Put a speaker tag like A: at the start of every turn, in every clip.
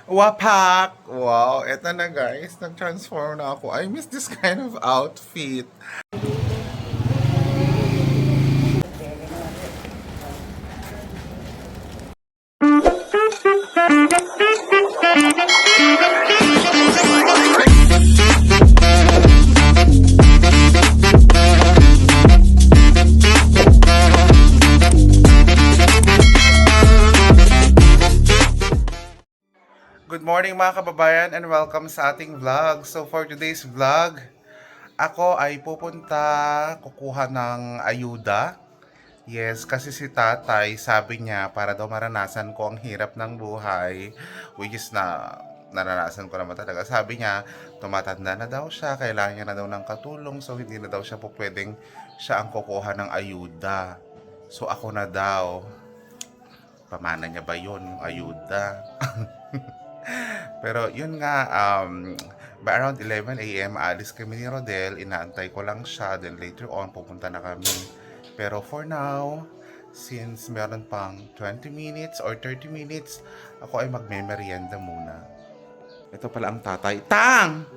A: Wapak! Wow, eto na guys. Nag-transform na ako. I miss this kind of outfit. Good morning mga kababayan and welcome sa ating vlog. So for today's vlog, ako ay kukuha ng ayuda. Yes, kasi si tatay sabi niya para daw maranasan ko ang hirap ng buhay, which is naranasan ko naman talaga. Sabi niya, tumatanda na daw siya, kailangan niya na daw ng katulong, so hindi na daw siya po pwedeng siya ang kukuha ng ayuda. So ako na daw, pamana niya ba yun, yung ayuda? Pero yun nga, by around 11 a.m. alis kami ni Rodel, inaantay ko lang siya, then later on pupunta na kami. Pero for now, since meron pang 20 minutes or 30 minutes, ako ay magme-merienda muna. Ito pala ang tatay. Tang!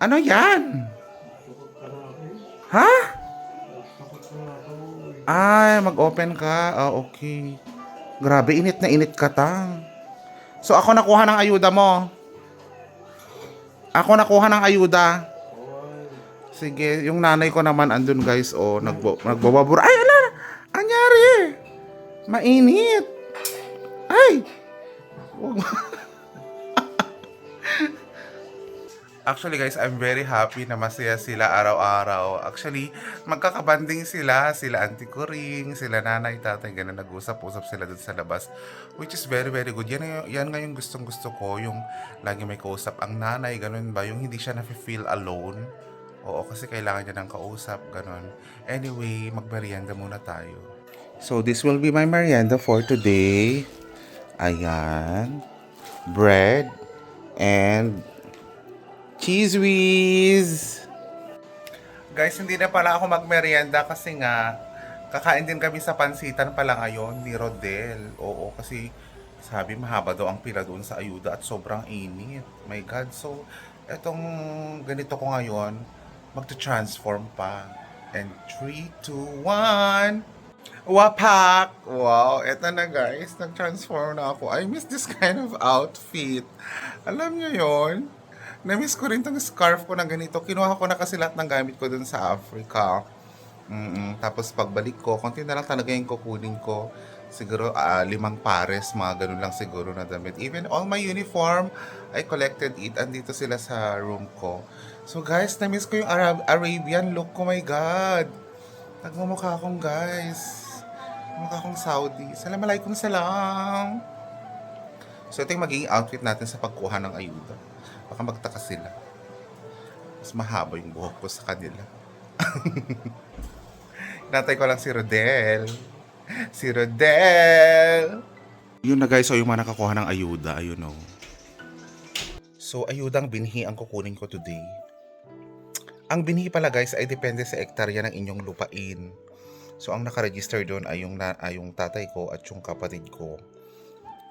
A: Ano yan? Ha? Ay, mag-open ka? Ah, okay. Grabe, init na init ka, Tang. So ako nakuha ng ayuda mo. Ako nakuha ng ayuda. Sige, yung nanay ko naman andun guys, oh, nagbababura. Ay, ala! Anyari? Mainit. Ay! Actually guys, I'm very happy na masaya sila araw-araw. Actually, magkakabanding sila Auntie Kuring, sila nanay, tatay, ganun, nag-usap-usap sila dun sa labas. Which is very, very good. Yan nga yung gustong-gusto ko, yung lagi may kausap ang nanay, ganun ba, yung hindi siya na-feel alone. Oo, kasi kailangan niya ng kausap, ganun. Anyway, magmerienda muna tayo. So, this will be my merienda for today. Ayan. Bread and cheese whiz! Guys, hindi na pala ako magmerienda kasi nga kakain din kami sa pansitan pala ngayon ni Rodel. Oo, kasi sabi mahaba daw ang pila doon sa ayuda at sobrang init. My God, so etong ganito ko ngayon, magta-transform pa. And 3, 2, 1... Wapak! Wow, eto na guys, nag-transform na ako. I miss this kind of outfit. Alam niyo yon? Na-miss ko rin tong scarf ko na ganito. Kinuha ko na kasi lahat ng gamit ko dun sa Africa. Tapos pagbalik ko, konti na lang talaga yung kukunin ko. Siguro 5 pares, mga ganun lang siguro na damit. Even all my uniform, I collected it. Andito sila sa room ko. So guys, na-miss ko yung Arabian look ko. My God! Nagmumukha akong guys. Mukha akong Saudi. Assalamualaikum salam. So ito yung magiging outfit natin sa pagkuha ng ayuda. Baka magtaka sila. Mas mahaba yung buhok ko sa kanila. Natay ko lang si Rodel. Si Rodel! Yun na guys, so yung mga nakakuha ng ayuda, ayun o. So ayudang binhi ang kukunin ko today. Ang binhi pala guys ay depende sa ektarya ng inyong lupain. So ang nakaregister doon ay yung tatay ko at yung kapatid ko.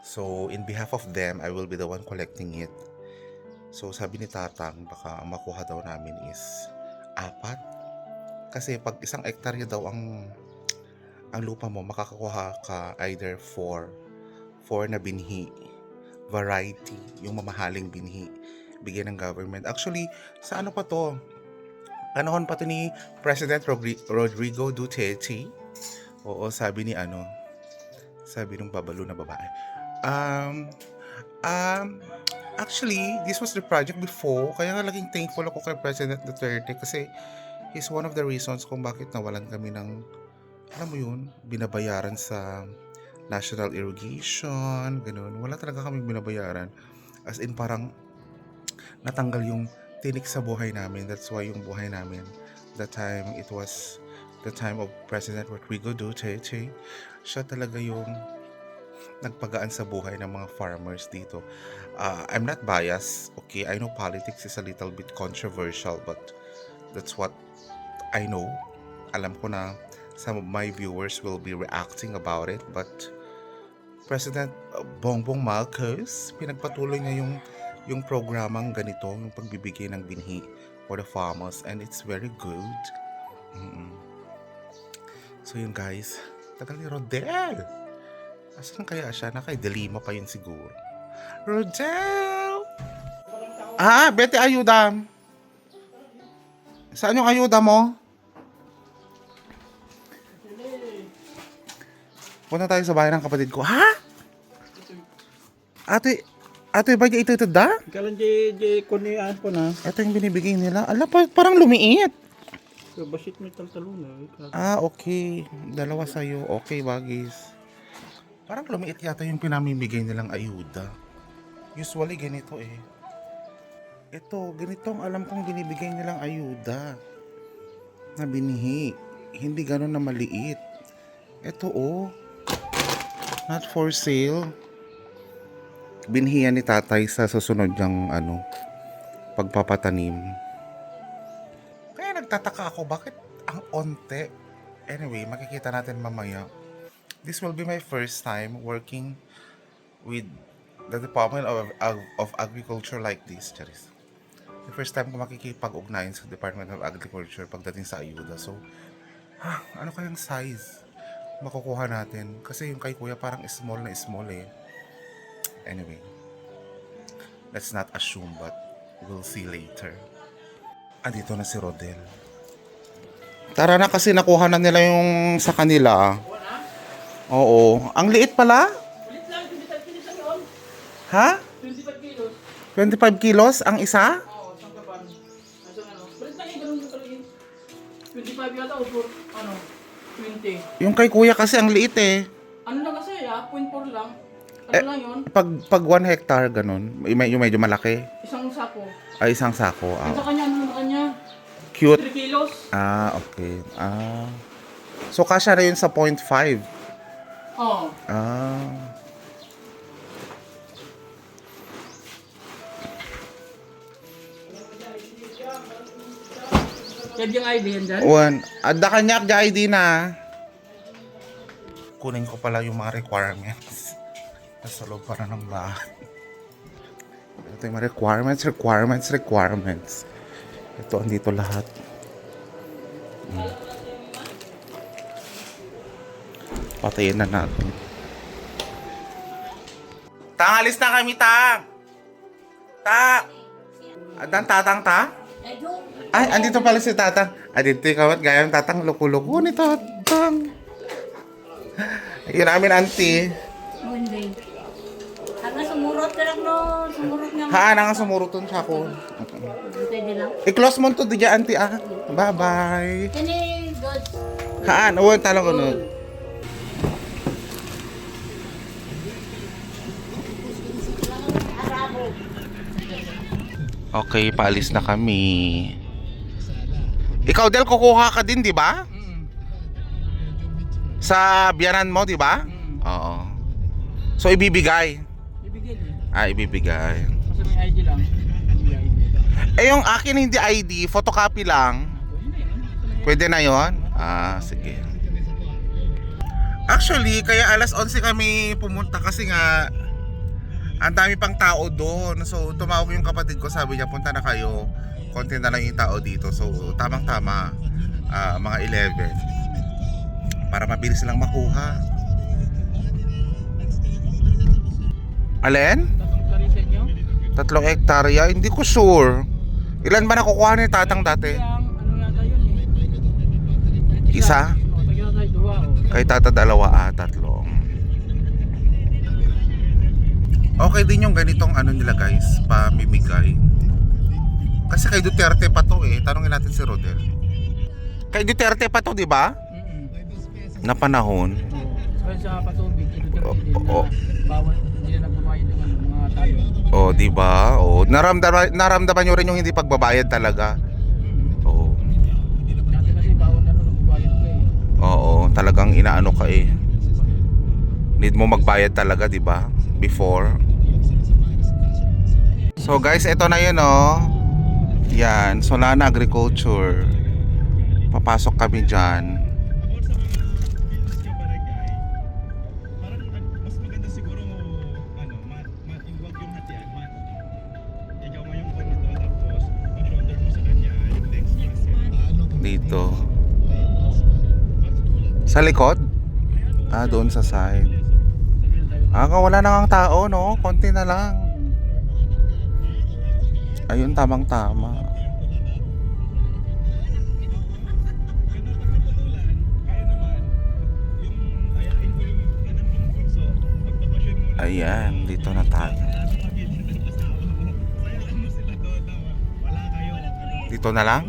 A: So in behalf of them, I will be the one collecting it. So sabi ni Tatang, baka ang makuha daw namin is 4. Kasi pag isang hektarya daw ang lupa mo, makakakuha ka either 4 na binhi, variety, yung mamahaling binhi, bigyan ng government. Actually, sa ano pa to? Panahon pa to ni President Rodrigo Duterte. Oo, sabi nung babalo na babae. Um, um, Actually, this was the project before. Kaya nga laging thankful ako kay President Duterte kasi he's one of the reasons kung bakit nawalan kami ng, alam mo yun, binabayaran sa national irrigation, ganun. Wala talaga kami binabayaran. As in, parang natanggal yung tinik sa buhay namin. That's why yung buhay namin, that time, it was the time of President Rodrigo Duterte. Siya talaga yung nagpagaan sa buhay ng mga farmers dito. I'm not biased, okay? I know politics is a little bit controversial, but that's what I know. Alam ko na some of my viewers will be reacting about it, but President Bongbong Marcos, pinagpatuloy niya yung programang ganito, yung pagbibigay ng binhi for the farmers, and it's very good. Mm-mm. So yun guys, tagal ni Rodel. Asan kaya siya? Delima pa yun siguro. Rodel! Bete ayuda. Saan yung ayuda mo? Punta tayo sa bahay ng kapatid ko. Ha? Ate ba niya ito da?
B: Kalan di kunian po na.
A: Ito yung binibigay nila. Ala, parang lumiit.
B: So, basit may taltaluna.
A: Okay. Dalawa sa'yo. Okay, bagis. Parang lumiit yata yung pinamimigay nilang ayuda. Usually, ganito eh. Ito, ganito ang alam kong binibigay nilang ayuda. Na binihi. Hindi ganun na maliit. Ito oh. Not for sale. Binhiyan ni tatay sa susunod niyang pagpapatanim. Kaya nagtataka ako bakit ang onte. Anyway, makikita natin mamaya. This will be my first time working with the Department of Agriculture like this, Charis. The first time ko makikipag-ugnayan sa Department of Agriculture pagdating sa ayuda. So, ano kayang size makukuha natin? Kasi yung kay kuya parang small na small eh. Anyway, let's not assume, but we'll see later. Andito na si Rodel. Tara na kasi nakuha na nila yung sa kanila. Oo. Ang liit pala?
B: Ulit lang, 25 kilos lang yun.
A: Ha?
B: 25 kilos.
A: 25 kilos ang isa?
B: Oo, isang kapan. Isang Ulit lang yung ganun yung 25 yata o 20.
A: Yung kay kuya kasi ang liit eh.
B: Ano lang kasi 0.4 lang. Ano lang yun?
A: Pag 1 hectare ganun, yung medyo malaki.
B: Isang sako.
A: Ay, isang sako.
B: Sa kanya, ano sa kanya?
A: Cute.
B: 3 kilos.
A: Okay. So, kasya na yun sa 0.5.
B: Oo. Kaya yung ID yan dyan?
A: Adda kanyak di ID na. Kunin ko pala yung mga requirements. Nasa loob para ng bahay. Ito yung mga requirements. Ito, andito lahat. Patayin na natin. Tang, alis na kami, Tang! Tang! Adan, tatang, ta? Ay, andito pala si tatang. Andito ikaw at gayang tatang. Luko-luko ni tatang. Ayun namin, auntie.
C: Hindi. Hanga sumurot ka lang no. Sumurot nga.
A: Haan nga sumuruton siya ko.
C: Pwede lang.
A: I-close mo to diya, auntie, Bye-bye.
C: Kani, good.
A: Haan, uwan talong ko nun. Okay, paalis na kami. Ikaw, Del, kukuha ka din, di ba? Sa biyanan mo, di ba? Oo. So, ibibigay?
B: Ibigay din.
A: Ibibigay.
B: Kasi may ID lang. May ID.
A: Yung akin hindi ID, photocopy lang. Pwede na yon? Sige. Actually, kaya alas 11 kami pumunta kasi nga ang dami pang tao doon. So, tumawag yung kapatid ko, sabi niya, punta na kayo. Konti na lang yung tao dito. So, tamang-tama, mga 11. Para mabilis silang makuha. Alin?
B: Tatang karisan nyo?
A: 3 hektarya? Hindi ko sure. Ilan ba nakukuha ni tatang dati?
B: Ang ano yata yun eh.
A: Isa?
B: O, tagyan tayo 2 o.
A: Kay tata 2, 3. Okay din yung ganitong ano nila guys, pamimigay. Kasi kay Duterte pa to eh. Tanungin natin si Rodel. Kay Duterte pa to, di ba? Na panahon.
B: Kaya sa patubig, ito din na bawal, hindi na nagbabayad ng mga tayo.
A: Di ba? Naramdaman nyo rin yung hindi pagbabayad talaga.
B: Dati kasi bawal na nagbabayad ka eh.
A: Talagang inaano ka eh. Need mo magbayad talaga, di ba? Before. So guys, ito na yun Yan, Solana Agriculture. Papasok kami dyan. dito? Sa likod? Doon sa side. Wala na ngang tao, no? Konti na lang. Ayun, tamang-tama. Ayan, dito na tayo. Dito na lang?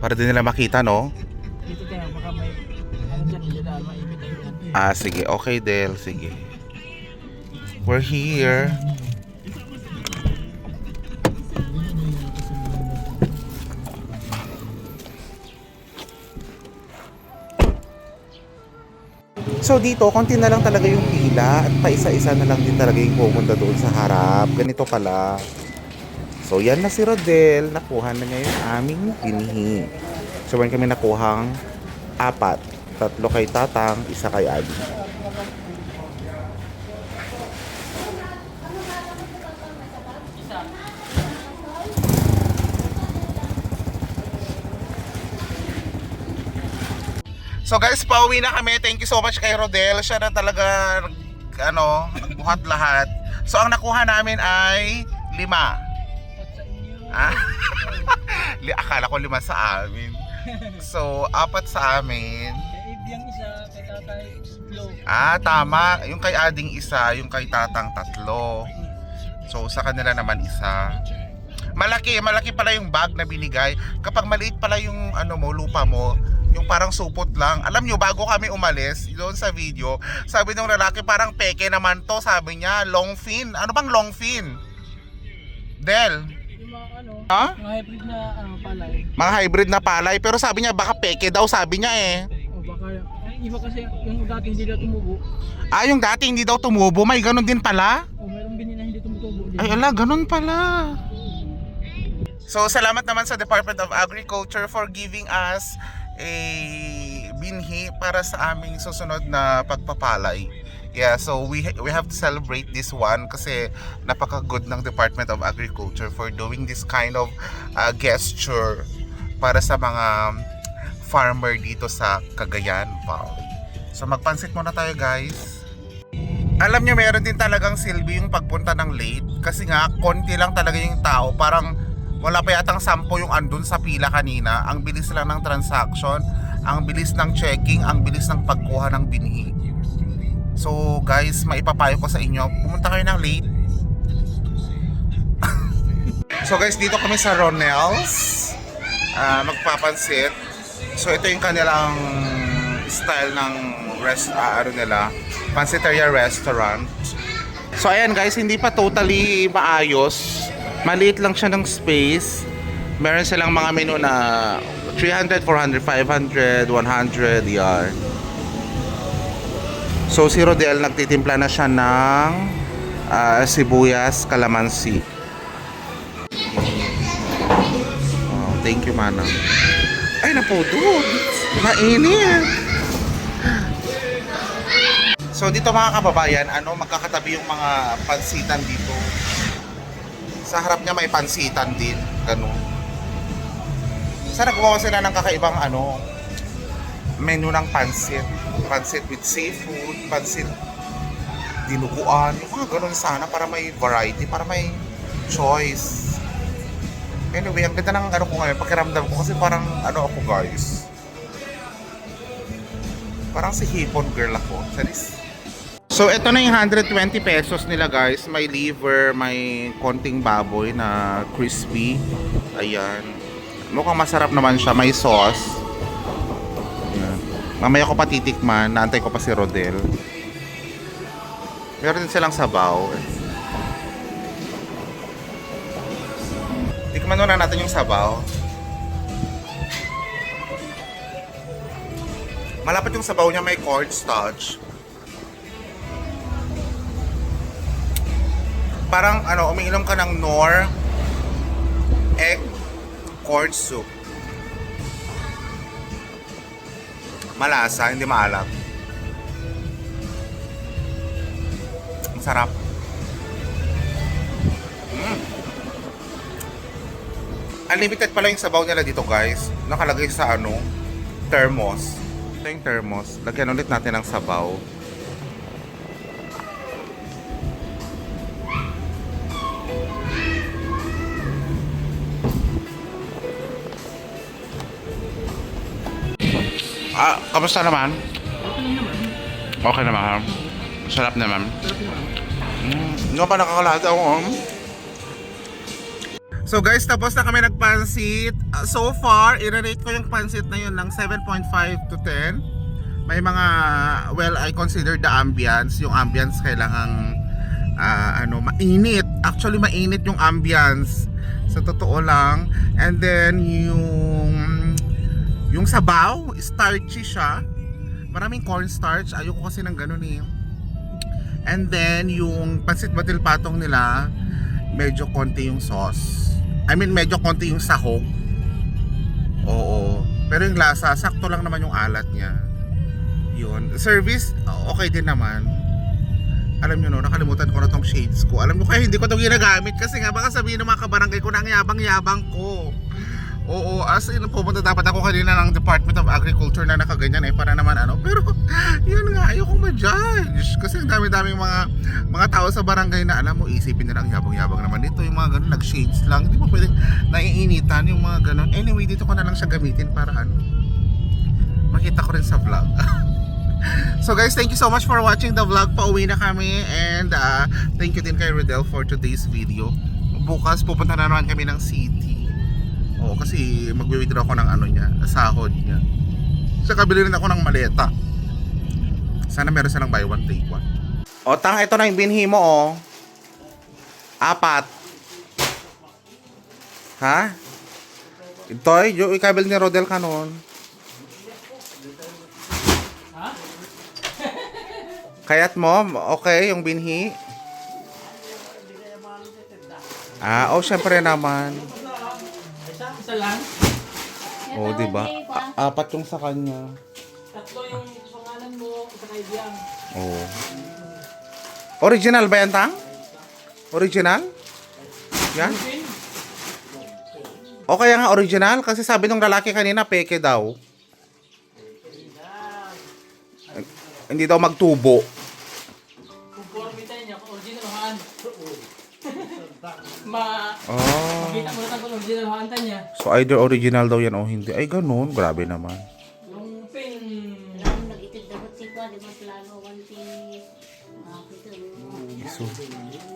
A: Para din nila makita, no?
B: Dito tayo, baka may ano dyan, hindi na maibig tayo.
A: Sige. Okay, Del. Sige. We're here. So dito, konti na lang talaga yung pila at paisa-isa na lang din talaga yung pumunta doon sa harap. Ganito pala. So yan na si Rodel. Nakuha na niya yung aming binhi. So meron kami nakuhang 4. 3 kay Tatang, 1 kay Ali. So guys, pauwi na kami. Thank you so much kay Rodel. Siya na talaga nagbuhat lahat. So ang nakuha namin ay 5. Akala ko 5 sa amin. So 4 sa amin.
B: Yung isa, kay tatay, slow.
A: Tama. Yung kay Ading 1, yung kay Tatang 3. So sa kanila naman 1. Malaki pala yung bag na binigay. Kapag maliit pala yung lupa mo, yung parang supot lang. Alam nyo, bago kami umalis doon sa video, sabi ng lalaki, parang peke naman to, sabi niya, long fin. Ano bang long fin? Del?
B: Yung mga
A: Ha?
B: mga hybrid na palay.
A: Mga hybrid na palay, pero sabi niya baka peke daw, sabi niya eh.
B: O baka, iba kasi yung dati hindi na tumubo.
A: Yung dati hindi daw tumubo, may ganun din pala?
B: O mayroong bini na hindi tumutubo din.
A: Ay ala, ganun pala. So salamat naman sa Department of Agriculture for giving us a binhi para sa aming susunod na pagpapalay. Yeah, so we have to celebrate this one kasi napaka-good ng Department of Agriculture for doing this kind of gesture para sa mga farmer dito sa Cagayan Valley. So magpansit muna tayo, guys. Alam nyo, meron din talagang silbi yung pagpunta ng late kasi nga konti lang talaga yung tao, parang wala pa yatang 10 yung andun sa pila kanina. Ang bilis lang ng transaction, ang bilis ng checking, ang bilis ng pagkuha ng binhi. So guys, maipapayo ko sa inyo, pumunta kayo ng late. So guys, dito kami sa Ronel's, magpapansit. So ito yung kanilang style ng pansiteria restaurant. So ayan guys, hindi pa totally maayos. Maliit lang siya ng space. Meron silang mga menu na 300, 400, 500, 100 yan. So si Rodel nagtitimpla na siya ng sibuyas, kalamansi. Thank you, Manang. Ay, napudod. Mainit. So dito mga kababayan, magkakatabi yung mga pansitan dito. Sa harap niya may pansitan din, ganun. Sana gumawa sila ng kakaibang menu ng pansit. Pansit with seafood, pansit dinuguan, yung mga ganun sana para may variety, para may choice. Anyway, ang ganda ng ko ngayon, pakiramdam ko kasi parang ako guys. Parang si Hipon girl ako. Saris. So ito na yung 120 pesos nila guys. May liver, may konting baboy na crispy. Ayan. Mukhang masarap naman siya. May sauce. Ayan. Mamaya ko pa titikman. Naantay ko pa si Rodel. Meron din silang sabaw. Tikman muna natin yung sabaw. Malapit yung sabaw niya, may cornstarch. Parang umiinom ka ng Knorr egg corn soup. Malasa, hindi maalat. Ang sarap. Unlimited pala yung sabaw nila dito guys. Nakalagay sa ano, thermos. Ito yung thermos. Lagyan ulit natin ng sabaw. Kamusta naman?
B: Okay lang naman.
A: Okay naman. Sarap naman.
B: Sarap naman.
A: Nga pa nakakalata ako. So guys, tapos na kami nagpansit. So far, i-rate ko yung pansit na yun ng 7.5 to 10. May mga, well, I consider the ambience. Yung ambience kailangang mainit. Actually, mainit yung ambience. Sa totoo lang. And then, yung sabaw, starchy siya. Maraming cornstarch. Ayoko kasi ng ganun eh. And then, yung pansit batil patong nila, medyo konti yung sauce. I mean, medyo konti yung sahog. Oo. Pero yung lasa, sakto lang naman yung alat niya. Yun. Service, okay din naman. Alam nyo no, nakalimutan ko na tong shades ko. Alam nyo kaya hindi ko itong ginagamit kasi nga baka sabihin ng mga kabarangay ko na ang yabang-yabang ko. Oo, as in, pupunta dapat ako kanina ng Department of Agriculture na nakaganyan para naman pero yun nga, ayokong ma-judge kasi ang dami-daming mga tao sa barangay na alam mo, isipin nila ang yabang-yabang naman dito, yung mga ganun, nag-shades lang, hindi mo pwedeng naiinitan yung mga ganun. Anyway, dito ko na lang siya gamitin para makita ko rin sa vlog. So guys, thank you so much for watching the vlog. Pauwi na kami and thank you din kay Rodel for today's video. Bukas pupunta na naman kami ng city. Oo, kasi magwi-withdraw ako ng niya, sahod niya. So kabili rin ako ng maleta. Sana meron silang buy one take one. O tang, ito na yung binhi mo 4. Ha? Ito yung ikabil ni Rodel kanon.
B: Ha?
A: Kayat mo, okay yung binhi? Syempre naman.
B: Isa lang.
A: Oh, di ba? 4 yung sa kanya.
B: 3 yung pangalan mo, isa kay Biang.
A: Oh. Original ba yan, Tang? Original? Yan? O kaya nga original? Kasi sabi nung lalaki kanina, peke daw. Hindi daw magtubo.
B: Conformity niya, original haan. Makita mo na kung original haan niya.
A: So either original daw yan o hindi. Ay ganun, grabe naman.
B: Yung pin.
C: Lang nag-itid dapat si Kwa, di ba plano kanti.
A: So,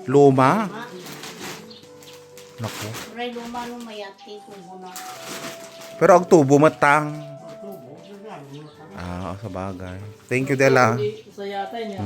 A: luma? Naku.
C: Ray luma no mayati ko muna.
A: Pero ang tubo matang. Sa bagay. Thank you, Dela.
B: Sa yata niya.